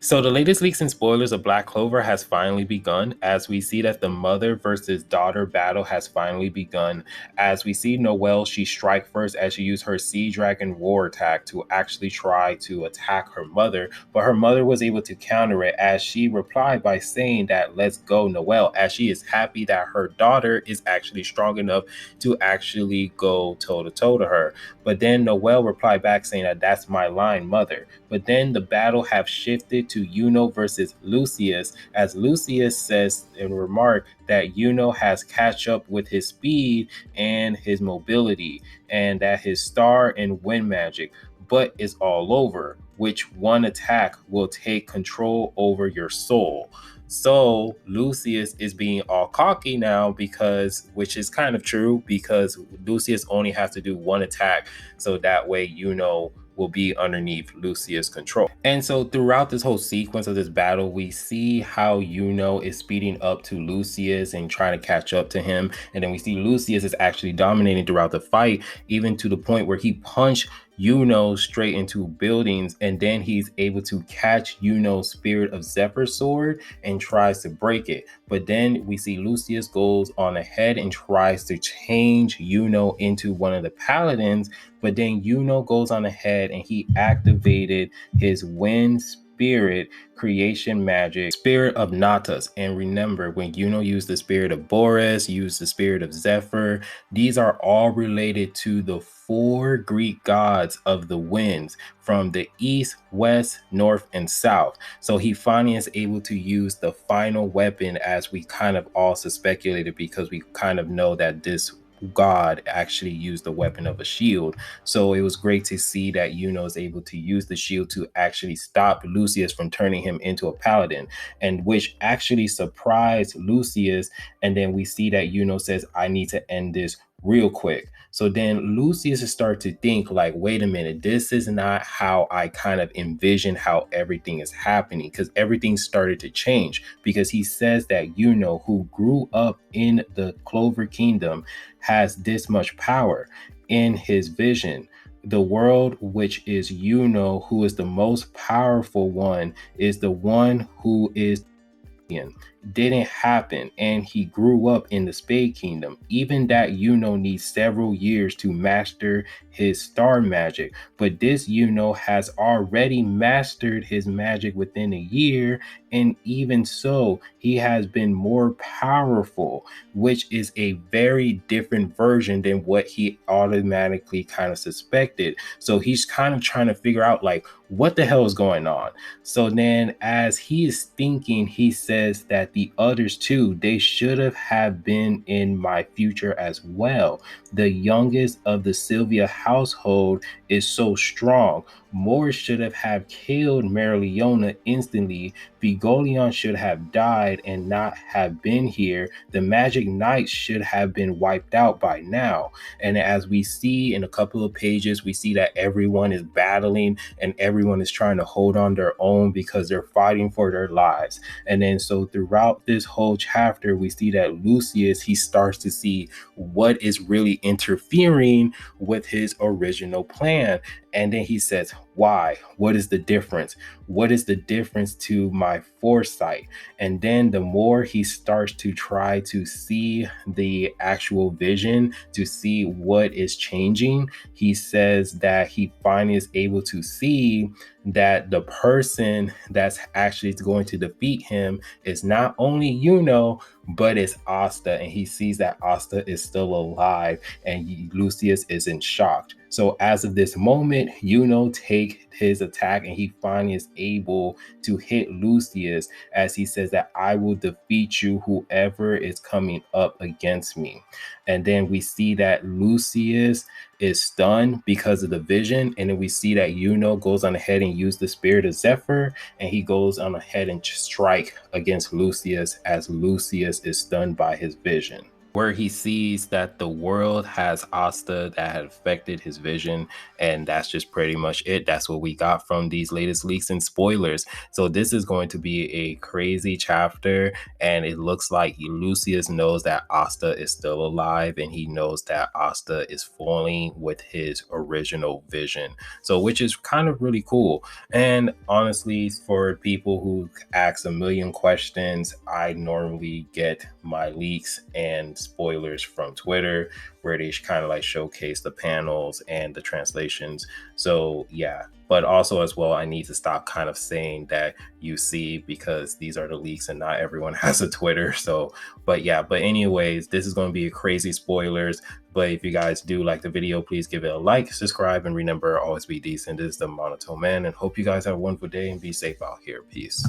So the latest leaks and spoilers of Black Clover has finally begun, as we see that the mother versus daughter battle has finally begun. As we see Noelle, she strike first as she used her Sea Dragon War attack to actually try to attack her mother, but her mother was able to counter it as she replied by saying that let's go Noelle, as she is happy that her daughter is actually strong enough to actually go toe to toe to her. But then Noelle replied back saying that that's my line, mother. But then the battle have shifted to Yuno versus Lucius, as Lucius says in remark that Yuno has catch up with his speed and his mobility, and that his star and wind magic, but is all over, which one attack will take control over your soul. So Lucius is being all cocky now because, which is kind of true, because Lucius only has to do one attack, so that way will be underneath Lucius' control. And so throughout this whole sequence of this battle, we see how Yuno is speeding up to Lucius and trying to catch up to him. And then we see Lucius is actually dominating throughout the fight, even to the point where he punched Yuno straight into buildings, and then he's able to catch Yuno's Spirit of Zephyr sword and tries to break it. But then we see Lucius goes on ahead and tries to change Yuno into one of the paladins, but then Yuno goes on ahead and he activated his wind spirit creation magic, Spirit of Natas. And remember, when Yuno used the Spirit of Boris, used the Spirit of Zephyr, these are all related to the four Greek gods of the winds from the east, west, north, and south. So he finally is able to use the final weapon, as we kind of also speculated, because we kind of know that this God actually used the weapon of a shield. So it was great to see that Yuno is able to use the shield to actually stop Lucius from turning him into a paladin, and which actually surprised Lucius. And then we see that Yuno says, I need to end this real quick. So then Lucius starts to think like, wait a minute, this is not how I kind of envision how everything is happening, because everything started to change, because he says that Yuno, who grew up in the Clover Kingdom, has this much power. In his vision, the world, which is Yuno, who is the most powerful one, is the one who is didn't happen, and he grew up in the Spade Kingdom. Even that Yuno needs several years to master his star magic, but this Yuno has already mastered his magic within a year, and even so, he has been more powerful, which is a very different version than what he automatically kind of suspected. So he's kind of trying to figure out like, what the hell is going on? So then as he is thinking, he says that the others too, they should have been in my future as well. The youngest of the Sylvia household is so strong. Morris should have killed Marileona instantly. Vigolion should have died and not have been here. The Magic Knights should have been wiped out by now. And as we see in a couple of pages, we see that everyone is battling and everyone is trying to hold on their own because they're fighting for their lives. And then so throughout this whole chapter, we see that Lucius, he starts to see what is really interfering with his original plan. And then he says, why? What is the difference? What is the difference to my foresight? And then the more he starts to try to see the actual vision, to see what is changing, he says that he finally is able to see that the person that's actually going to defeat him is not only Yuno, but it's Asta. And he sees that Asta is still alive, and Lucius is in shock. So as of this moment, Yuno take his attack, and he finally is able to hit Lucius, as he says that I will defeat you, whoever is coming up against me. And then we see that Lucius is stunned because of the vision. And then we see that Yuno goes on ahead and use the Spirit of Zephyr, and he goes on ahead and strike against Lucius, as Lucius is stunned by his vision. where he sees that the world has Asta that had affected his vision, and that's just pretty much it. That's what we got from these latest leaks and spoilers. So this is going to be a crazy chapter, and it looks like Lucius knows that Asta is still alive, and he knows that Asta is falling with his original vision. So which is kind of really cool. And honestly, for people who ask a million questions, I normally get my leaks and spoilers from Twitter, where they kind of like showcase the panels and the translations. So yeah, but also as well, I need to stop kind of saying that you see, because these are the leaks and not everyone has a Twitter. So, but yeah, but anyways, this is going to be a crazy spoilers. But if you guys do like the video, please give it a like, subscribe, and remember, always be decent. This is the Monotone Man, and hope you guys have a wonderful day and be safe out here. Peace.